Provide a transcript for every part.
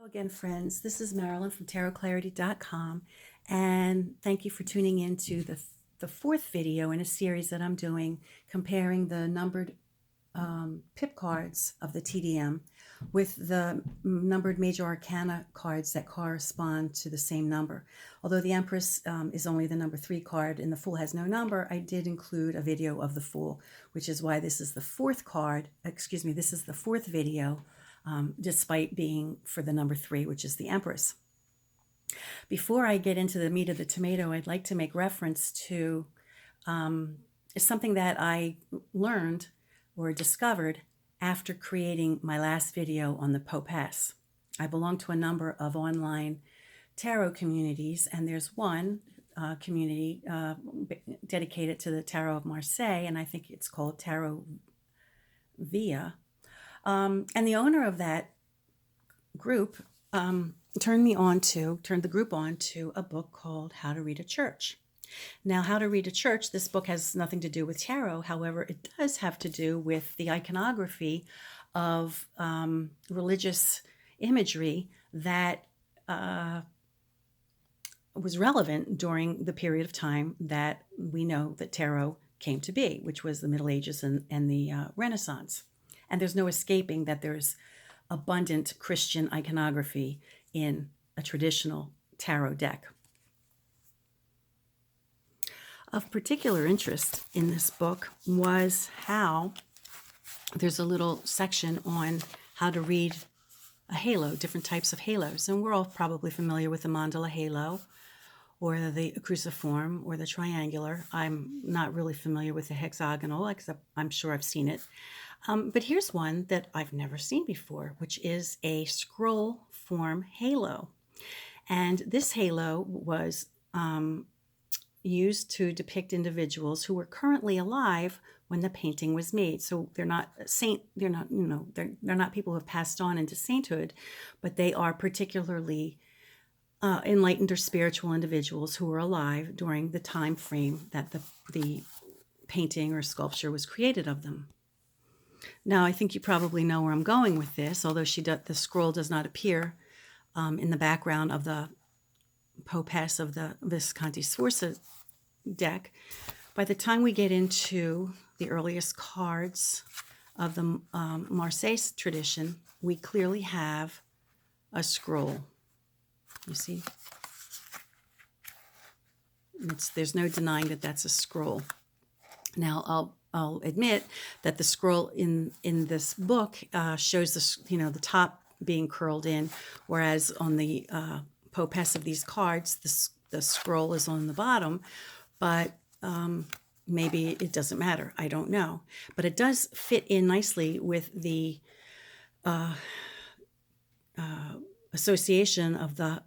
Again, friends, this is Marilyn from tarotclarity.com, and thank you for tuning in to the fourth video in a series that I'm doing comparing the numbered pip cards of the TDM with the numbered major arcana cards that correspond to the same number. Although the Empress is only the number 3 card and the Fool has no number, I did include a video of the Fool, which is why this is the fourth card. Excuse me, this is the fourth video, despite being for the number 3, which is the Empress. Before I get into the meat of the tomato, I'd like to make reference to something that I learned or discovered after creating my last video on the Popess. I belong to a number of online tarot communities, and there's one community dedicated to the Tarot of Marseille, and I think it's called Tarot Via. And the owner of that group turned the group on to a book called How to Read a Church. Now, How to Read a Church, this book has nothing to do with tarot. However, it does have to do with the iconography of religious imagery that was relevant during the period of time that we know that tarot came to be, which was the Middle Ages and the Renaissance. And there's no escaping that there's abundant Christian iconography in a traditional tarot deck. Of particular interest in this book was how there's a little section on how to read a halo, different types of halos. And we're all probably familiar with the mandala halo or the cruciform or the triangular. I'm not really familiar with the hexagonal, except I'm sure I've seen it. But here's one that I've never seen before, which is a scroll form halo. And this halo was used to depict individuals who were currently alive when the painting was made. So they're not they're not people who have passed on into sainthood, but they are particularly enlightened or spiritual individuals who were alive during the time frame that the painting or sculpture was created of them. Now, I think you probably know where I'm going with this, although the scroll does not appear in the background of the Popess of the Visconti Sforza deck. By the time we get into the earliest cards of the Marseille tradition, we clearly have a scroll. You see? There's no denying that that's a scroll. Now, I'll admit that the scroll in this book shows the top being curled in, whereas on the Popess of these cards, the scroll is on the bottom, but maybe it doesn't matter. I don't know. But it does fit in nicely with the association of the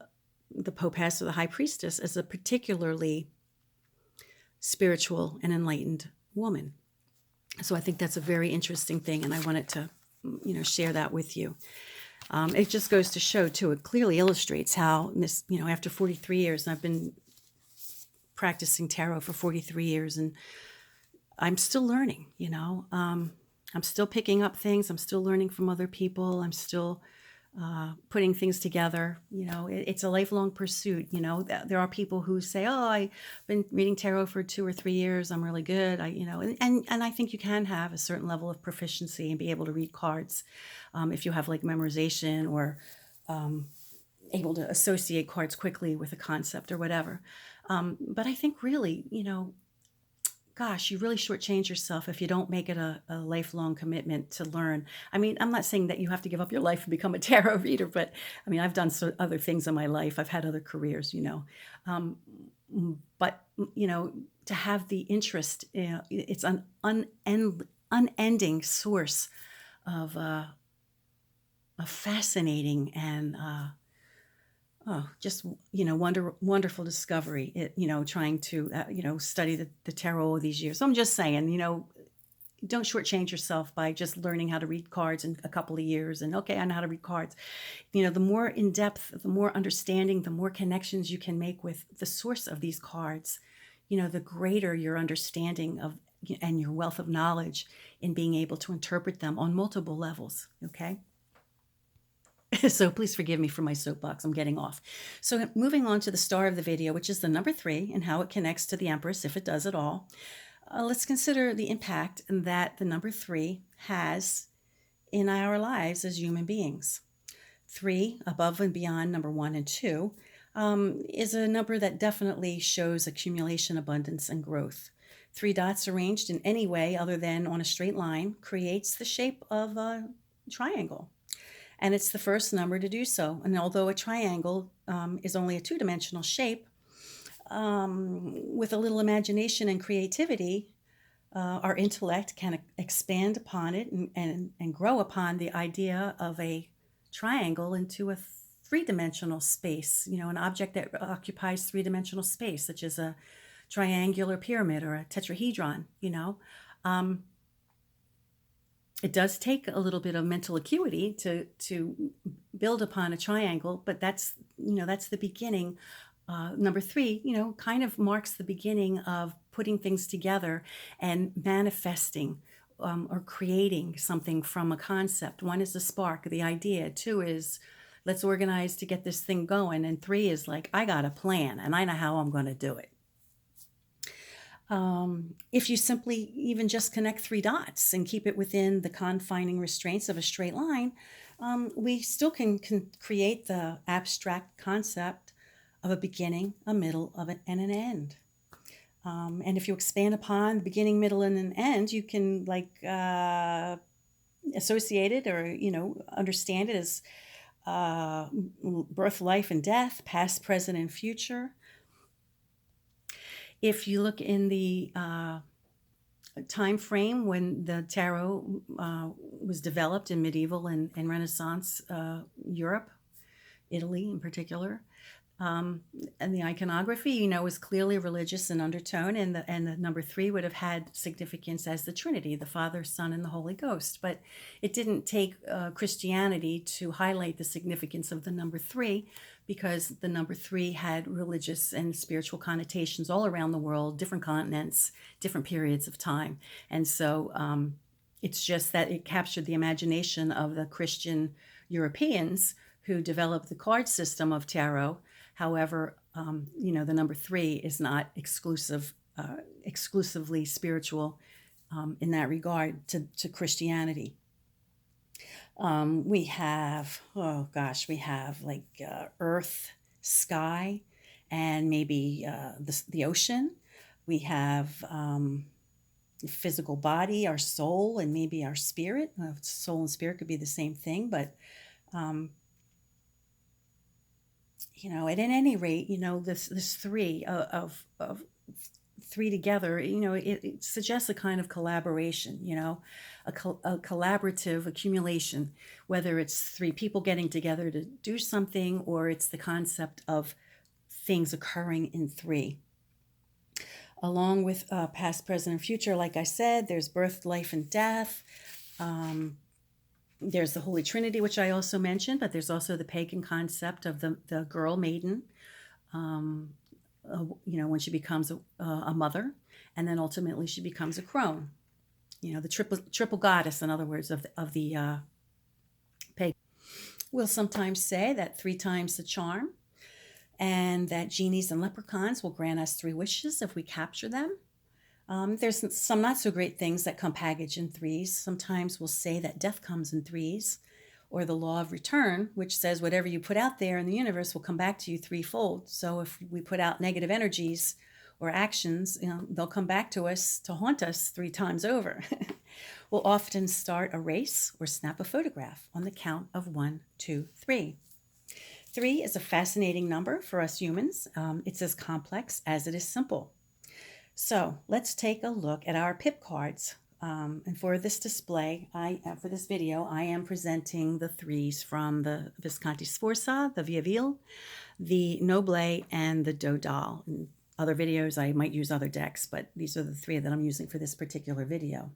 Popess or the High Priestess as a particularly spiritual and enlightened woman. So I think that's a very interesting thing, and I wanted to, share that with you. It just goes to show, too, it clearly illustrates how this, after 43 years, and I've been practicing tarot for 43 years, and I'm still learning, I'm still picking up things. I'm still learning from other people. I'm still putting things together. It's a lifelong pursuit. There are people who say, "Oh, I've been reading tarot for 2 or 3 years. I'm really good." And I think you can have a certain level of proficiency and be able to read cards if you have like memorization or able to associate cards quickly with a concept or whatever. But I think really, gosh, you really shortchange yourself if you don't make it a lifelong commitment to learn. I mean, I'm not saying that you have to give up your life and become a tarot reader, but I mean, I've done other things in my life. I've had other careers, but, to have the interest, it's an unending source of a fascinating and just wonderful discovery. Trying to study the tarot all these years. So I'm just saying, don't shortchange yourself by just learning how to read cards in a couple of years. And okay, I know how to read cards. The more in depth, the more understanding, the more connections you can make with the source of these cards, the greater your understanding of and your wealth of knowledge in being able to interpret them on multiple levels. Okay. So please forgive me for my soapbox. I'm getting off. So moving on to the star of the video, which is the number 3 and how it connects to the Empress, if it does at all. Let's consider the impact that the number 3 has in our lives as human beings. 3, above and beyond number 1 and 2, is a number that definitely shows accumulation, abundance, and growth. 3 dots arranged in any way other than on a straight line creates the shape of a triangle. And it's the first number to do so. And although a triangle is only a 2-dimensional shape, with a little imagination and creativity, our intellect can expand upon it and grow upon the idea of a triangle into a 3-dimensional space, an object that occupies 3-dimensional space, such as a triangular pyramid or a tetrahedron. It does take a little bit of mental acuity to build upon a triangle, but that's the beginning. Number 3, kind of marks the beginning of putting things together and manifesting or creating something from a concept. 1 is the spark, the idea. 2 is let's organize to get this thing going. And 3 is like, I got a plan and I know how I'm going to do it. If you simply even just connect 3 dots and keep it within the confining restraints of a straight line, we still can create the abstract concept of a beginning, a middle, and an end. And if you expand upon the beginning, middle, and an end, you can associate it or, understand it as birth, life, and death, past, present, and future. If you look in the time frame when the tarot was developed in medieval and Renaissance Europe, Italy in particular, and the iconography, was clearly religious in undertone, and the number 3 would have had significance as the Trinity, the Father, Son, and the Holy Ghost. But it didn't take Christianity to highlight the significance of the number 3, because the number 3 had religious and spiritual connotations all around the world, different continents, different periods of time. And so it's just that it captured the imagination of the Christian Europeans who developed the card system of tarot. However, the number 3 is not exclusively spiritual in that regard to Christianity. We have earth, sky, and maybe the ocean. We have physical body, our soul, and maybe our spirit. Soul and spirit could be the same thing, but at any rate, this 3 of 3 together, it suggests a kind of collaboration, a collaborative accumulation, whether it's 3 people getting together to do something or it's the concept of things occurring in 3. Along with past, present, and future, like I said, there's birth, life, and death. There's the Holy Trinity, which I also mentioned, but there's also the pagan concept of the girl maiden, when she becomes a mother, and then ultimately she becomes a crone. The triple goddess, in other words, of the pagan. We'll sometimes say that 3 times the charm, and that genies and leprechauns will grant us 3 wishes if we capture them. There's some not so great things that come packaged in 3s. Sometimes we'll say that death comes in 3s, or the law of return, which says whatever you put out there in the universe will come back to you 3-fold. So if we put out negative energies or actions, they'll come back to us to haunt us 3 times over. We'll often start a race or snap a photograph on the count of 1, 2, 3. 3 is a fascinating number for us humans. It's as complex as it is simple. So let's take a look at our pip cards. And for this display, for this video, I am presenting the 3s from the Visconti Sforza, the Vieville, the Noblet, and the Dodal. In other videos, I might use other decks, but these are the 3 that I'm using for this particular video.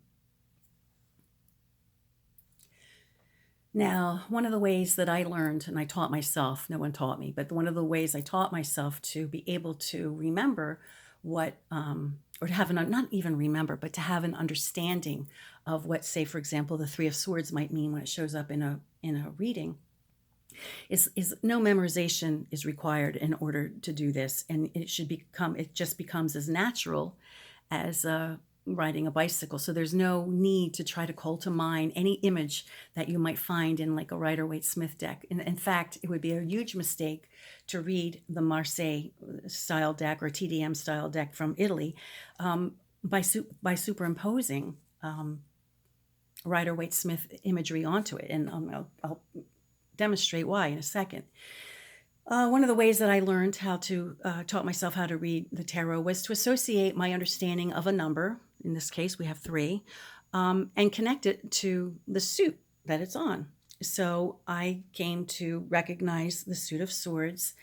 Now, one of the ways that I learned, and I taught myself, no one taught me, but one of the ways I taught myself to be able to remember what, or to have not even remember, but to have an understanding of what, say, for example, the 3 of Swords might mean when it shows up in a reading, is no memorization is required in order to do this, and it just becomes as natural as riding a bicycle. So there's no need to try to call to mind any image that you might find in like a Rider-Waite-Smith deck. In fact, it would be a huge mistake to read the Marseille style deck or TDM style deck from Italy by superimposing Rider-Waite-Smith imagery onto it. And I'll demonstrate why in a second. One of the ways that I learned how to taught myself how to read the tarot was to associate my understanding of a number, in this case we have 3, and connect it to the suit that it's on. So I came to recognize the suit of swords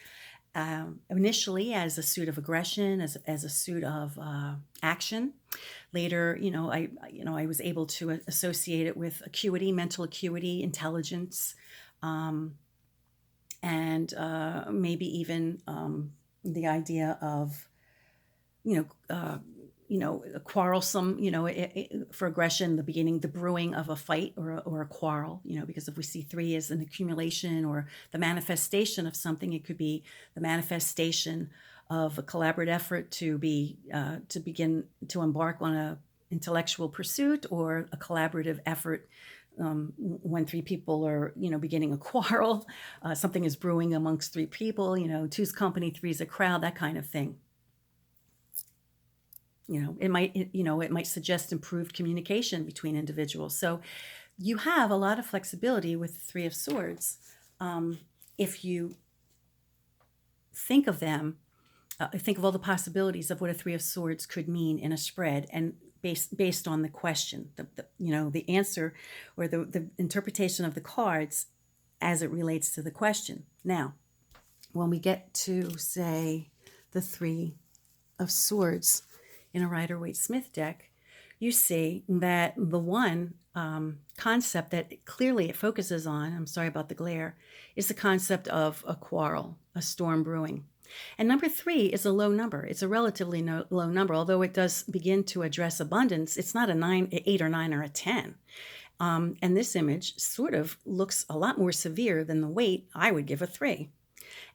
initially as a suit of aggression, as a suit of action. Later, I was able to associate it with acuity, mental acuity, intelligence, and maybe even the idea of, a quarrelsome, for aggression, the brewing of a fight or a quarrel, because if we see 3 as an accumulation or the manifestation of something, it could be the manifestation of a collaborative effort to begin to embark on a intellectual pursuit, or a collaborative effort when 3 people are, beginning a quarrel, something is brewing amongst 3 people, 2's company, 3's a crowd, that kind of thing. It might suggest improved communication between individuals. So you have a lot of flexibility with the 3 of Swords if you think of them, think of all the possibilities of what a 3 of Swords could mean in a spread, and based on the question, the answer or the interpretation of the cards as it relates to the question. Now, when we get to, say, the 3 of Swords in a Rider-Waite-Smith deck, you see that the one concept that clearly it focuses on, I'm sorry about the glare, is the concept of a quarrel, a storm brewing. And number 3 is a low number. It's a relatively low number, although it does begin to address abundance. It's not a 8 or 9 or a 10. And this image sort of looks a lot more severe than the weight. I would give a 3.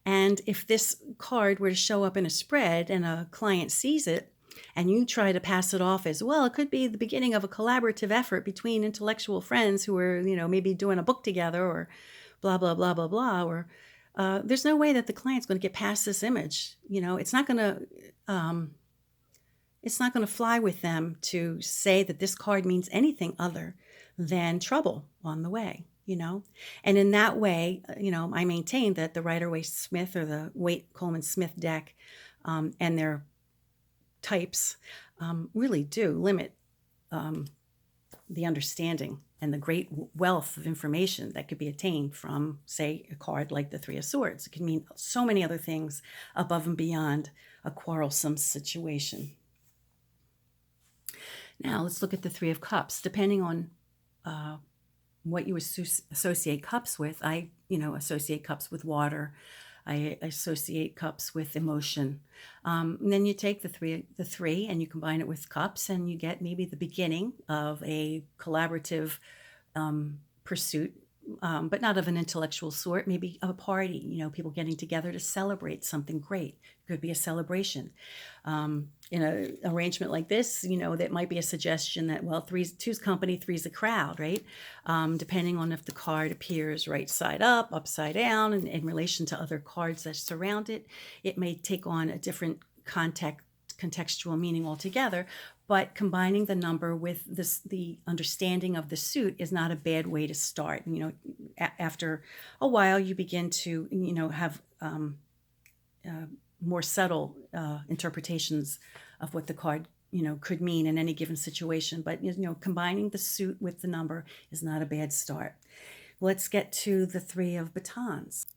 And if this card were to show up in a spread and a client sees it, and you try to pass it off as, well, it could be the beginning of a collaborative effort between intellectual friends who are, maybe doing a book together, or blah, blah, blah, blah, blah, or there's no way that the client's going to get past this image. It's not going to fly with them to say that this card means anything other than trouble on the way, And in that way, I maintain that the Rider-Waite-Smith or the Waite-Coleman-Smith deck and their types really do limit the understanding and the great wealth of information that could be attained from, say, a card like the 3 of Swords. It can mean so many other things above and beyond a quarrelsome situation. Now let's look at the 3 of Cups. Depending on what you associate cups with, I associate cups with water. I associate cups with emotion. And then you take the three and you combine it with cups, and you get maybe the beginning of a collaborative pursuit, but not of an intellectual sort, maybe of a party, people getting together to celebrate something great. It could be a celebration. In an arrangement like this, that might be a suggestion that, well, 2's company, 3's a crowd, right? Depending on if the card appears right side up, upside down, and in relation to other cards that surround it, it may take on a different contextual meaning altogether. But combining the number with the understanding of the suit is not a bad way to start. After a while, you begin to, have more subtle interpretations of what the card, could mean in any given situation. But, combining the suit with the number is not a bad start. Let's get to the 3 of Batons.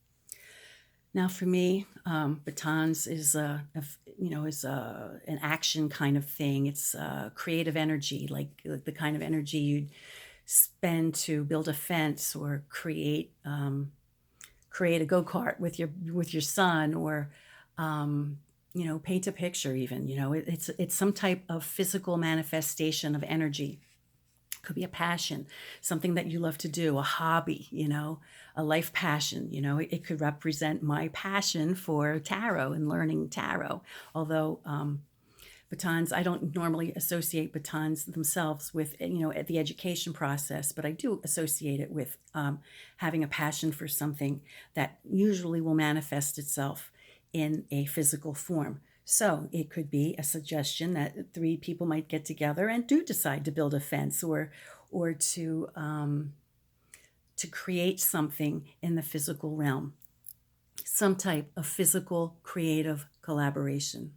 Now, for me, batons is an action kind of thing. It's creative energy, like the kind of energy you'd spend to build a fence or create a go-kart with your son, or paint a picture even. It's some type of physical manifestation of energy. Could be a passion, something that you love to do, a hobby, a life passion. It could represent my passion for tarot and learning tarot. Although batons, I don't normally associate batons themselves with, the education process, but I do associate it with having a passion for something that usually will manifest itself in a physical form. So it could be a suggestion that 3 people might get together and do decide to build a fence or to create something in the physical realm, some type of physical creative collaboration.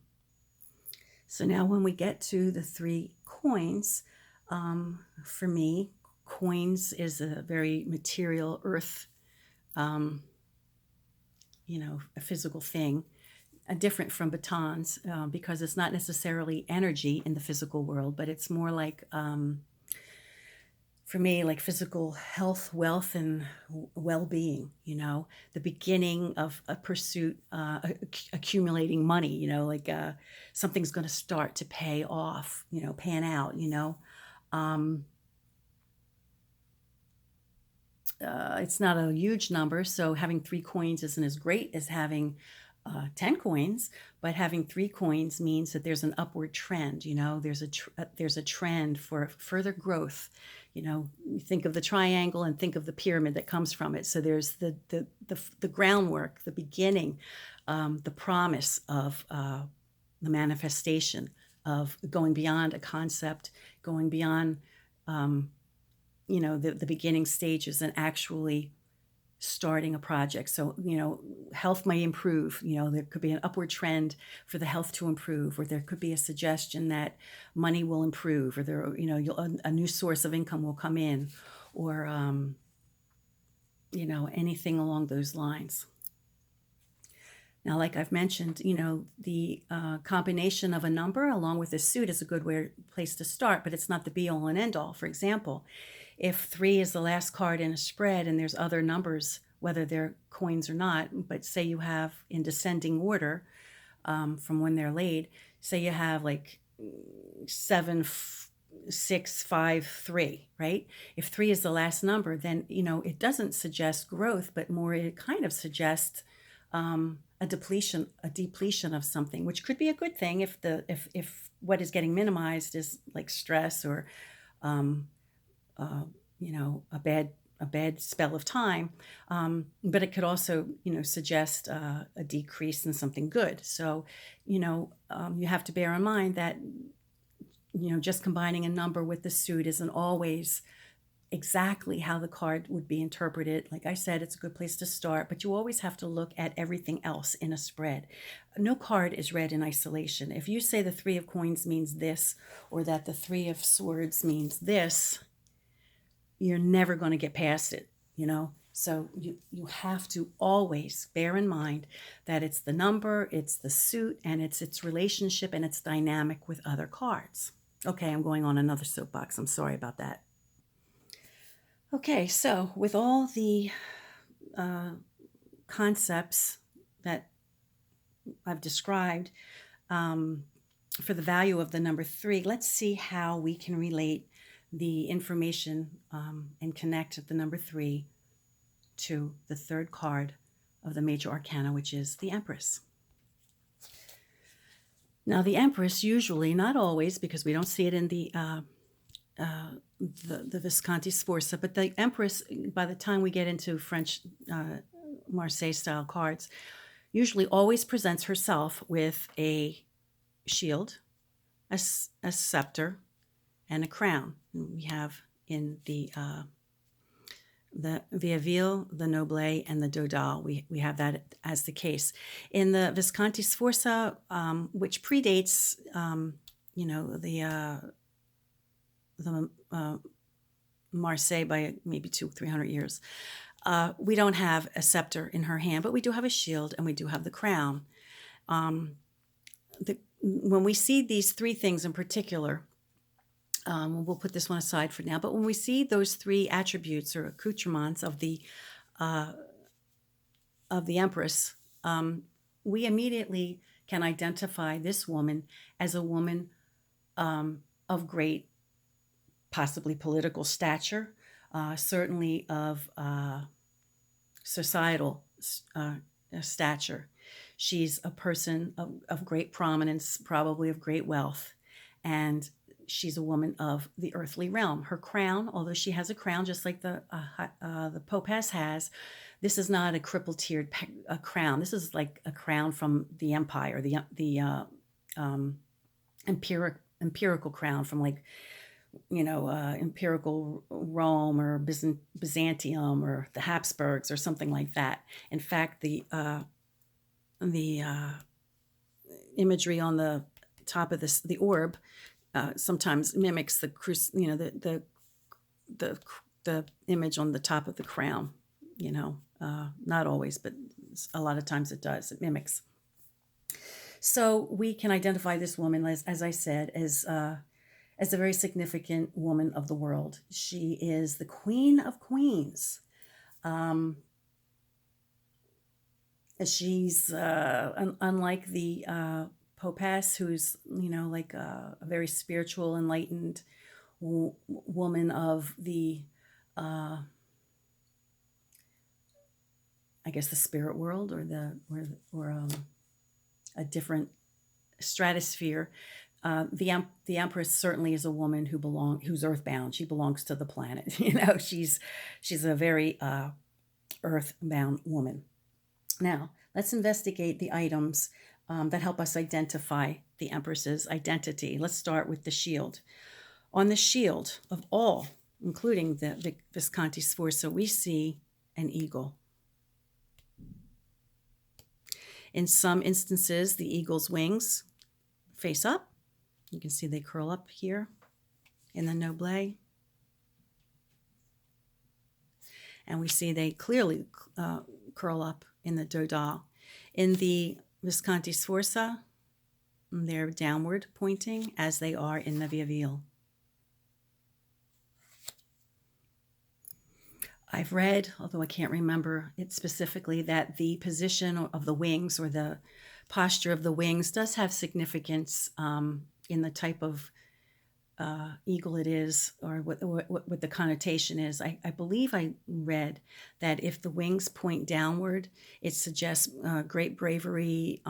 So now when we get to the 3 coins, for me, coins is a very material earth, a physical thing. Different from batons because it's not necessarily energy in the physical world, but it's more like, for me, like physical health, wealth, and well-being, the beginning of a pursuit, accumulating money, like something's going to start to pay off, pan out, it's not a huge number, so having 3 coins isn't as great as having 10 coins, but having 3 coins means that there's an upward trend. There's a trend for further growth. You think of the triangle and think of the pyramid that comes from it. So there's the groundwork, the beginning, the promise of the manifestation of going beyond a concept, going beyond the beginning stages and actually starting a project. So, health may improve, there could be an upward trend for the health to improve, or there could be a suggestion that money will improve, or there, a new source of income will come in, or, anything along those lines. Now, like I've mentioned, the combination of a number along with a suit is a good place to start, but it's not the be all and end all. For example, if 3 is the last card in a spread and there's other numbers, whether they're coins or not, but say you have in descending order from when they're laid, say you have like 7, 6, 5, 3, right? If 3 is the last number, then, it doesn't suggest growth, but more it kind of suggests a depletion of something, which could be a good thing if what is getting minimized is like stress or a bad spell of time, but it could also suggest a decrease in something good. So you have to bear in mind that just combining a number with the suit isn't always exactly how the card would be interpreted. Like I said, it's a good place to start, but you always have to look at everything else in a spread. No card is read in isolation. If you say the 3 of coins means this, or that the 3 of swords means this, you're never going to get past it, So you have to always bear in mind that it's the number, it's the suit, and it's its relationship and its dynamic with other cards. Okay, I'm going on another soapbox. I'm sorry about that. Okay, so with all the concepts that I've described for the value of the number 3, let's see how we can relate the information and connect the number 3 to the 3rd card of the major arcana, which is the Empress. Now, the Empress usually, not always, because we don't see it in the Visconti Sforza, but the Empress, by the time we get into French Marseille style cards, usually always presents herself with a shield, a scepter, and a crown. We have in the Vieville, the Noblet, and the Dodal. We have that as the case. In the Visconti Sforza, which predates, the Marseille by maybe 200-300 years, we don't have a scepter in her hand, but we do have a shield and we do have the crown. When we see these 3 things in particular, we'll put this one aside for now, but when we see those 3 attributes or accoutrements of the Empress, we immediately can identify this woman as a woman of great possibly political stature, certainly of societal stature. She's a person of great prominence, probably of great wealth, and she's a woman of the earthly realm. Her crown, although she has a crown just like the Popaz has, this is not a cripple-tiered crown. This is like a crown from the empire, the empirical crown from, like, empirical Rome or Byzantium or the Habsburgs or something like that. In fact, the imagery on the top of the orb sometimes mimics the image on the top of the crown. Not always, but a lot of times it does. It mimics. So we can identify this woman, as I said, as a very significant woman of the world. She is the Queen of Queens. She's unlike the Popaz, who's like a very spiritual, enlightened woman of the I guess the spirit world, or a different stratosphere. The Empress certainly is a woman who's earthbound. She belongs to the planet. She's a very earthbound woman. Now, let's investigate the items that help us identify the Empress's identity. Let's start with the shield. On the shield of all, including the Visconti Sforza, we see an eagle. In some instances, the eagle's wings face up. You can see they curl up here in the Noblet. And we see they clearly curl up in the Dodal. In the Visconti Sforza, they're downward pointing, as they are in the Vieville. I've read, although I can't remember it specifically, that the position of the wings, or the posture of the wings, does have significance in the type of eagle it is, or what the connotation is. I believe I read that if the wings point downward, it suggests great bravery.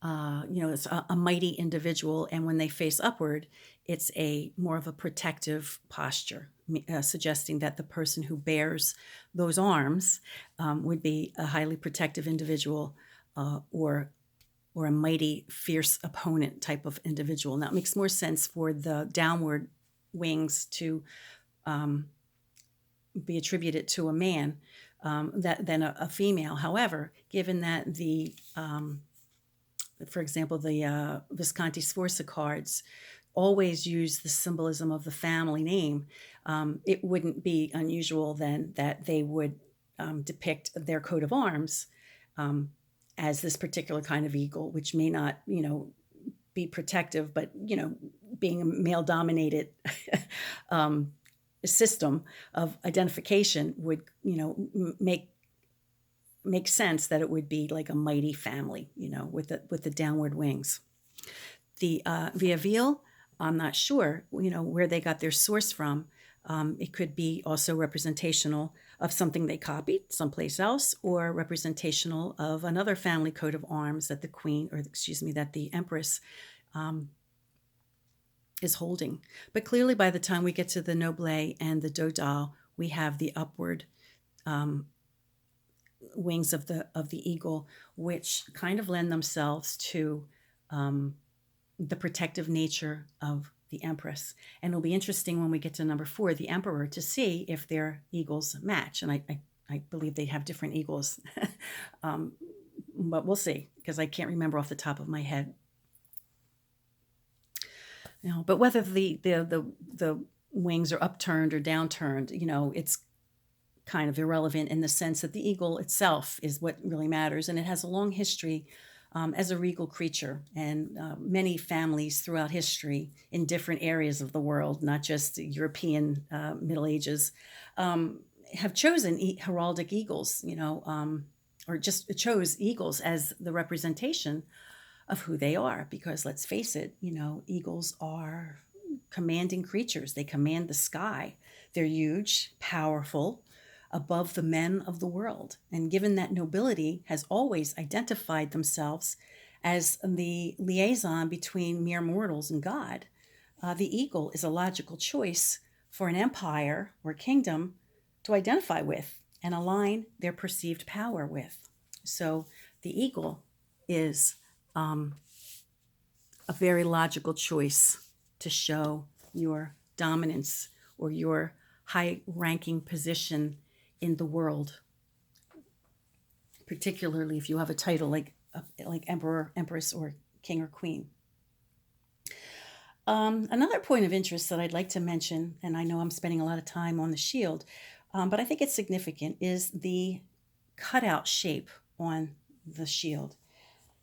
It's a mighty individual, and when they face upward, it's more of a protective posture, suggesting that the person who bears those arms would be a highly protective individual, or a mighty, fierce opponent type of individual. Now, it makes more sense for the downward wings to be attributed to a man than a female. However, given that for example, the Visconti Sforza cards always use the symbolism of the family name, it wouldn't be unusual then that they would depict their coat of arms as this particular kind of eagle, which may not, be protective, but, being a male-dominated system of identification would, make sense that it would be like a mighty family, with the downward wings. The Vieville, I'm not sure, where they got their source from. It could be also representational of something they copied someplace else, or representational of another family coat of arms that that the Empress is holding. But clearly, by the time we get to the Noblet and the Dodal, we have the upward wings of the eagle, which kind of lend themselves to the protective nature of the Empress. And it'll be interesting when we get to number 4, the Emperor, to see if their eagles match. And I believe they have different eagles, but we'll see, because I can't remember off the top of my head. But whether the wings are upturned or downturned, it's kind of irrelevant, in the sense that the eagle itself is what really matters, and it has a long history as a regal creature, and many families throughout history in different areas of the world, not just the European Middle Ages, have chosen heraldic eagles, or just chose eagles as the representation of who they are, because let's face it, eagles are commanding creatures. They command the sky. They're huge, powerful, above the men of the world. And given that nobility has always identified themselves as the liaison between mere mortals and God, the eagle is a logical choice for an empire or kingdom to identify with and align their perceived power with. So the eagle is a very logical choice to show your dominance or your high-ranking position in the world, particularly if you have a title like emperor, empress, or king or queen. Another point of interest that I'd like to mention, and I know I'm spending a lot of time on the shield, but I think it's significant, is the cutout shape on the shield.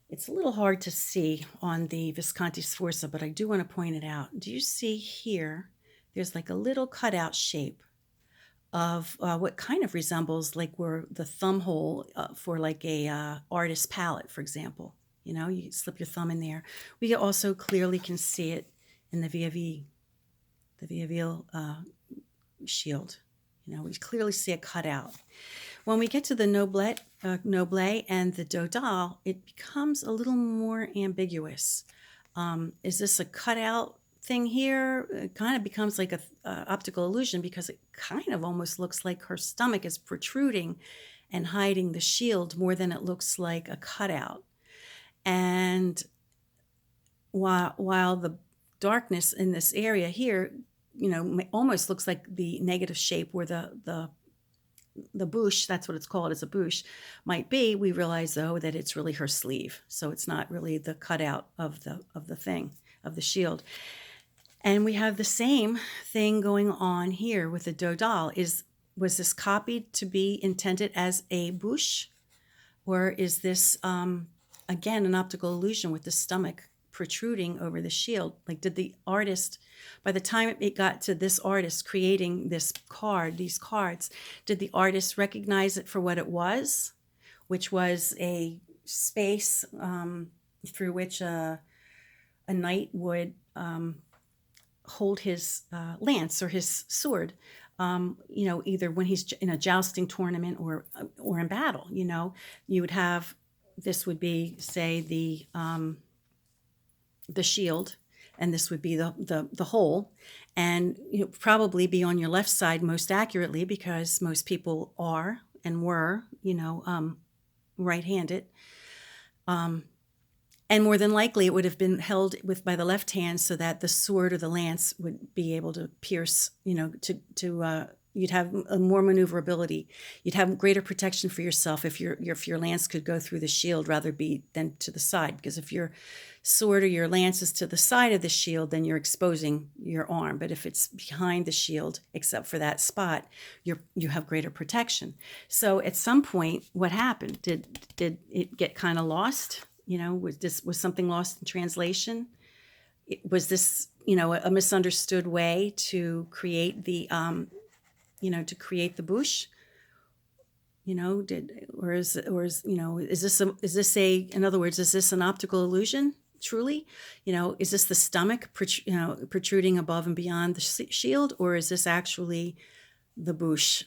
It's a little hard to see on the Visconti Sforza, but I do want to point it out. Do you see here? There's like a little cutout shape of what kind of resembles like where the thumb hole for like a artist palette, for example. You know, you slip your thumb in there. We also clearly can see it in the Vieville shield. You know, we clearly see it cut out. When we get to the Noblet and the Dodal, it becomes a little more ambiguous. Is this a cutout thing here? It kind of becomes like a optical illusion because it kind of almost looks like her stomach is protruding and hiding the shield more than it looks like a cutout. And while the darkness in this area here, you know, almost looks like the negative shape where the bouche, that's what it's called, it's a bouche, might be, we realize though that it's really her sleeve. So it's not really the cutout of the thing, of the shield. And we have the same thing going on here with the Dodal. Was this copied to be intended as a bouche? Or is this, again, an optical illusion with the stomach protruding over the shield? Like, did the artist, by the time it got to this artist creating this card, these cards, did the artist recognize it for what it was, which was a space through which a knight would hold his lance or his sword, you know, either when he's in a jousting tournament or in battle? You know, you would have, this would be, say, the shield, and this would be the hole, and you know, probably be on your left side most accurately because most people are and were, you know, right-handed. And more than likely, it would have been held by the left hand so that the sword or the lance would be able to pierce, you know, you'd have more maneuverability. You'd have greater protection for yourself if your lance could go through the shield rather than to the side. Because if your sword or your lance is to the side of the shield, then you're exposing your arm. But if it's behind the shield, except for that spot, you have greater protection. So at some point, what happened? Did it get kind of lost? You know, was something lost in translation? Was this, you know, a misunderstood way to create the, you know, to create the bouche? You know, is this in other words, is this an optical illusion? Truly, you know, is this the stomach, protruding above and beyond the shield, or is this actually the bouche?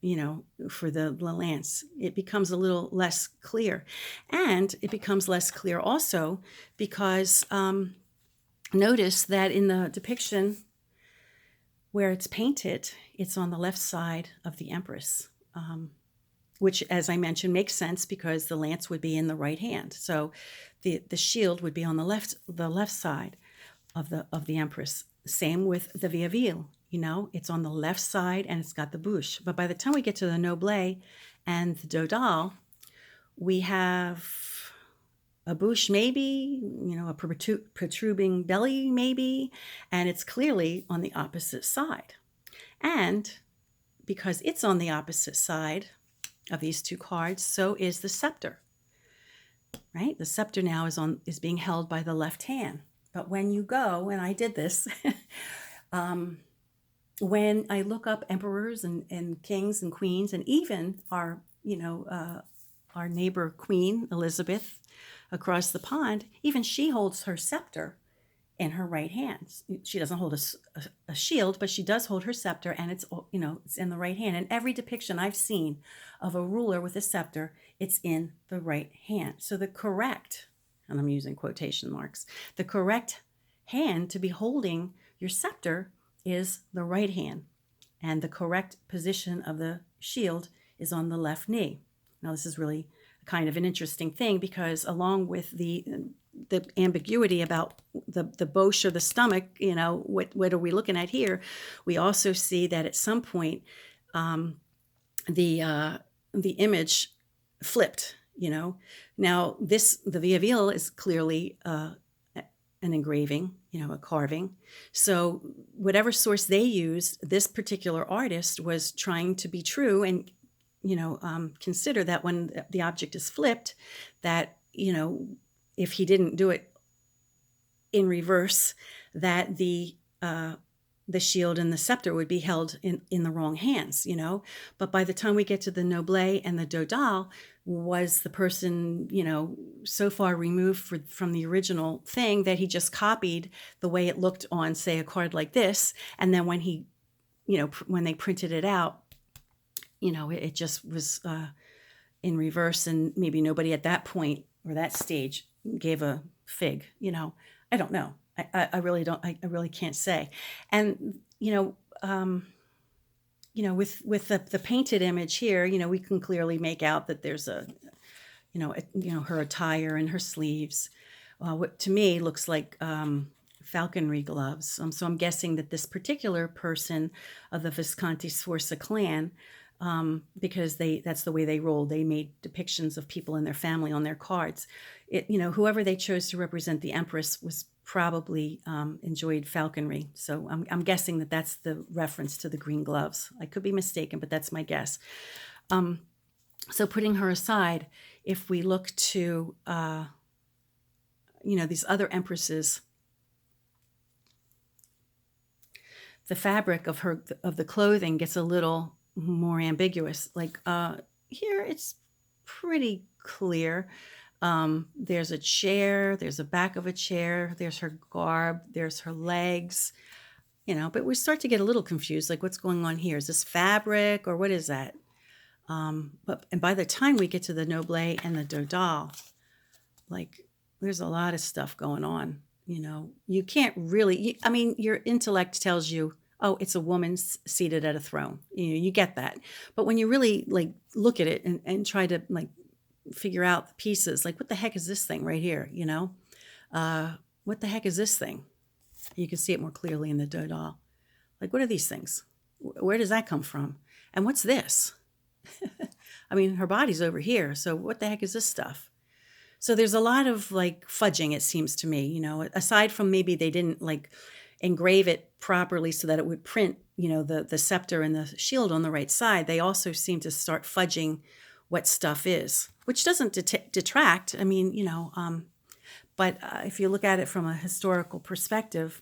You know, for the lance? It becomes a little less clear. And it becomes less clear also because notice that in the depiction where it's painted, it's on the left side of the Empress, which, as I mentioned, makes sense because the lance would be in the right hand. So the shield would be on the left side of the Empress. Same with the Vieville. You know, it's on the left side and it's got the bouche. But by the time we get to the Noblet and the Dodal, we have a bouche maybe, you know, a protruding belly maybe, and it's clearly on the opposite side. And because it's on the opposite side of these two cards, so is the scepter, right? The scepter now is being held by the left hand. But when you go, and I did this, when I look up emperors and kings and queens, and even our neighbor Queen Elizabeth across the pond, even she holds her scepter in her right hand. She doesn't hold a shield, but she does hold her scepter, and it's, you know, it's in the right hand. And every depiction I've seen of a ruler with a scepter, it's in the right hand. So the correct, and I'm using quotation marks, the correct hand to be holding your scepter is the right hand, and the correct position of the shield is on the left knee. Now, this is really kind of an interesting thing, because along with the ambiguity about the boche or the stomach, you know, what are we looking at here? We also see that at some point the image flipped, you know. Now the Vieville is clearly an engraving, you know, a carving. So whatever source they used, this particular artist was trying to be true and, you know, consider that when the object is flipped, that, you know, if he didn't do it in reverse, that the shield and the scepter would be held in the wrong hands, you know. But by the time we get to the Noblet and the Dodal, was the person, you know, so far removed from the original thing that he just copied the way it looked on, say, a card like this, and then when he, you know, when they printed it out, you know, it just was in reverse, and maybe nobody at that point or that stage gave a fig, you know. I don't know. I really don't. I really can't say. And you know, with the painted image here, you know, we can clearly make out that there's a, her attire and her sleeves. What to me looks like falconry gloves. So I'm guessing that this particular person of the Visconti Sforza clan, because that's the way they rolled. They made depictions of people and their family on their cards. Whoever they chose to represent the Empress was probably enjoyed falconry. So I'm guessing that that's the reference to the green gloves. I could be mistaken, but that's my guess. So putting her aside, if we look to, these other empresses, the fabric of the clothing gets a little more ambiguous. Like here, it's pretty clear. There's a chair, there's a back of a chair, there's her garb, there's her legs, but we start to get a little confused, like what's going on here? Is this fabric or what is that? And by the time we get to the Noblet and the Dodal, like there's a lot of stuff going on. You can't really, your intellect tells you, oh, it's a woman seated at a throne. You get that. But when you really look at it and try to figure out the pieces, like what the heck is this thing right here? What the heck is this thing? You can see it more clearly in the Dodal. Like, what are these things? Where does that come from? And what's this? Her body's over here. So what the heck is this stuff? So there's a lot of fudging, it seems to me, aside from maybe they didn't engrave it properly so that it would print, the scepter and the shield on the right side. They also seem to start fudging what stuff is, which doesn't detract. But if you look at it from a historical perspective,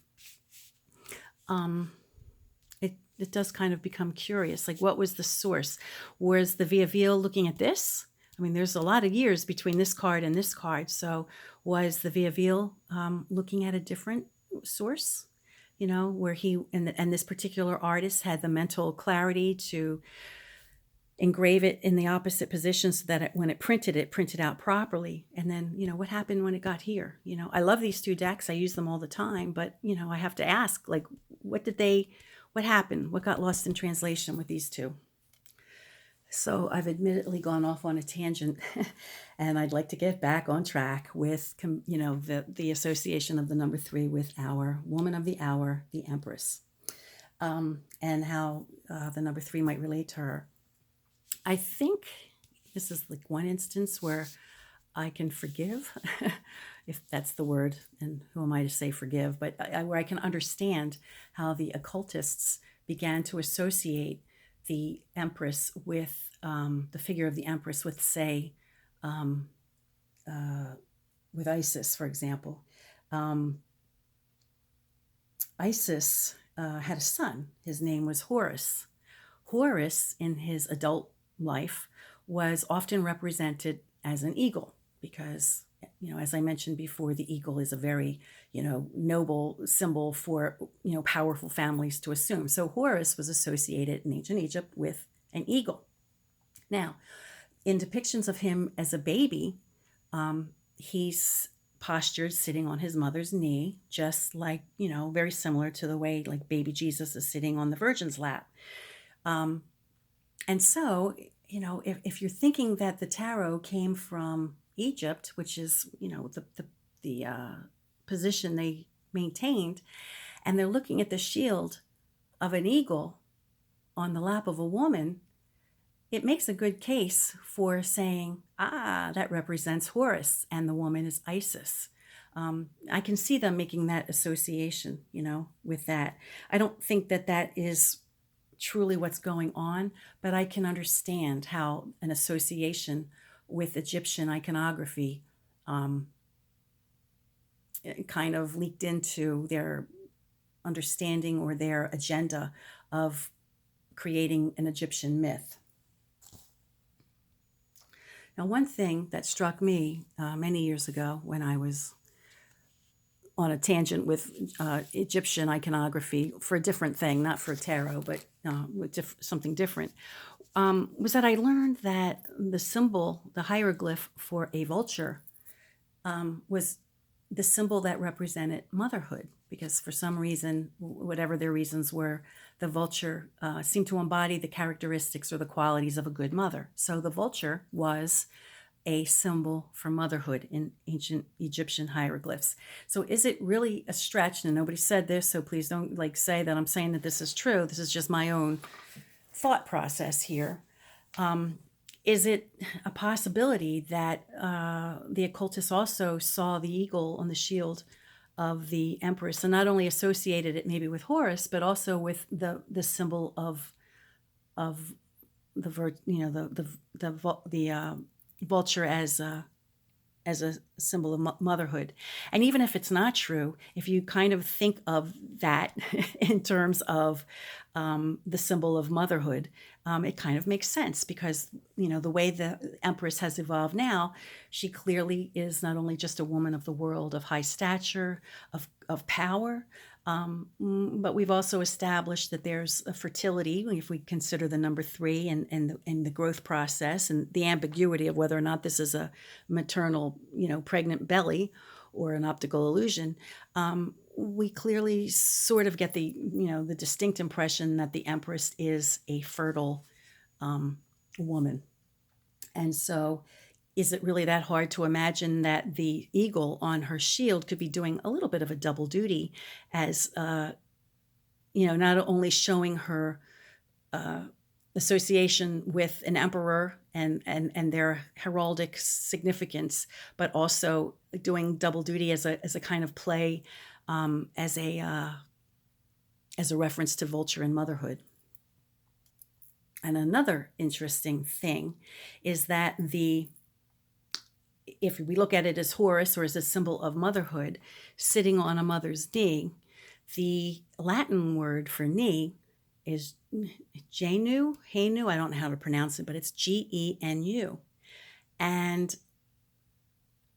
it does kind of become curious. Like, what was the source? Was the Vieville looking at this? There's a lot of years between this card and this card. So was the Vieville looking at a different source? Where he and this particular artist had the mental clarity to engrave it in the opposite position so that when it printed out properly. And then, what happened when it got here? I love these two decks. I use them all the time, but, I have to ask, what happened? What got lost in translation with these two? So I've admittedly gone off on a tangent and I'd like to get back on track with, the association of the number 3 with our woman of the hour, the Empress, and how the number 3 might relate to her. I think this is one instance where I can forgive, if that's the word, and who am I to say forgive, but where I can understand how the occultists began to associate the Empress with the figure of the Empress with, say, with Isis, for example. Isis had a son. His name was Horus. Horus, in his adult life, was often represented as an eagle because as I mentioned before, the eagle is a very, noble symbol for, powerful families to assume. So Horus was associated in ancient Egypt with an eagle. Now, in depictions of him as a baby, he's postured sitting on his mother's knee, just like, very similar to the way like baby Jesus is sitting on the Virgin's lap. And so, if you're thinking that the tarot came from Egypt, which is, the position they maintained, and they're looking at the shield of an eagle on the lap of a woman, it makes a good case for saying, that represents Horus and the woman is Isis. I can see them making that association, with that. I don't think that that is truly what's going on, but I can understand how an association with Egyptian iconography kind of leaked into their understanding or their agenda of creating an Egyptian myth. Now, one thing that struck me many years ago when I was on a tangent with Egyptian iconography for a different thing, not for tarot, but with something different, was that I learned that the symbol, the hieroglyph for a vulture, was the symbol that represented motherhood, because for some reason, whatever their reasons were, the vulture seemed to embody the characteristics or the qualities of a good mother. So the vulture was a symbol for motherhood in ancient Egyptian hieroglyphs. So is it really a stretch? And nobody said this, so please don't say that I'm saying that this is true. This is just my own thought process here. Is it a possibility that the occultists also saw the eagle on the shield of the Empress and not only associated it maybe with Horus, but also with the symbol of the vulture as a symbol of motherhood? And even if it's not true, if you kind of think of that in terms of the symbol of motherhood, it kind of makes sense, because the way the Empress has evolved now, she clearly is not only just a woman of the world, of high stature, of power, but we've also established that there's a fertility, if we consider the number 3 and the growth process and the ambiguity of whether or not this is a maternal, pregnant belly or an optical illusion. We clearly sort of get the distinct impression that the Empress is a fertile woman. And so is it really that hard to imagine that the eagle on her shield could be doing a little bit of a double duty as, not only showing her association with an emperor and their heraldic significance, but also doing double duty as a kind of play, as a reference to vulture and motherhood. And another interesting thing is that if we look at it as Horus or as a symbol of motherhood sitting on a mother's knee, the Latin word for knee is genu, I don't know how to pronounce it, but it's Genu. And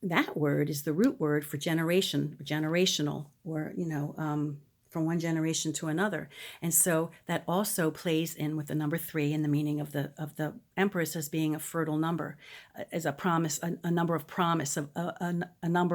that word is the root word for generation, generational, or, from one generation to another. And so that also plays in with the number 3 and the meaning of the Empress as being a fertile number, as a promise, a number of promise, a number